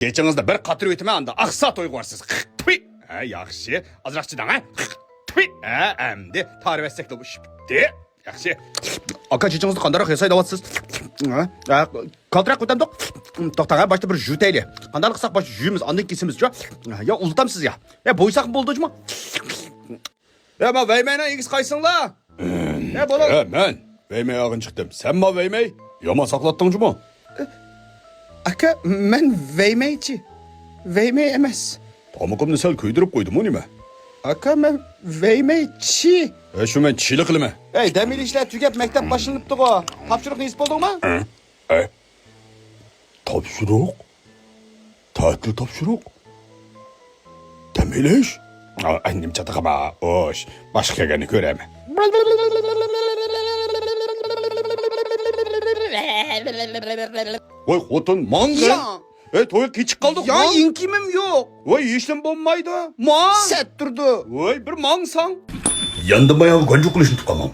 Geçinizde bir katır ötüme anda aksa toy koyarsınız. Tüy. Yaxşı. Azırak çıdan ha. Tüy. Emdi tarif etsek de bu iş bitti. Yaxşı. Aka çiçeğinizde kandarak yasaydı avatsız. Kaldırak ötemdik. Toktana başta bir jüteyle. Kandalı kısak baş jüyümüz andık kesimiz. Ya ulutam siz ya. Ya boysak mı buldu mu? Ya ma veymeyne ilgisi kaysın la. Ne bolam? Ben veymeye ağın çıktım. Sen ma veymey. Yaman saklattın mu? Aka men veymeyci. Veymey emez. Tamıkımını sel köydürüp koydum onu mu? Aka men veymeyci. Şu men çilik ilme. Hey demir işler tükep mektep başlanıptı o. Tapşırık nisip oldun mu? Tapşırık. Tatil tapşırık. Demeliş. Annem çatık ama. Hoş. Başka gene göreme. Oy hotun mangı. Ya. Toy küçük kaldık. Ya inkimim yok. Oy işlem bombaydı. Man. Set durdu. Oy bir mangsan. Yandım ayağı gancı kılışın tukamam.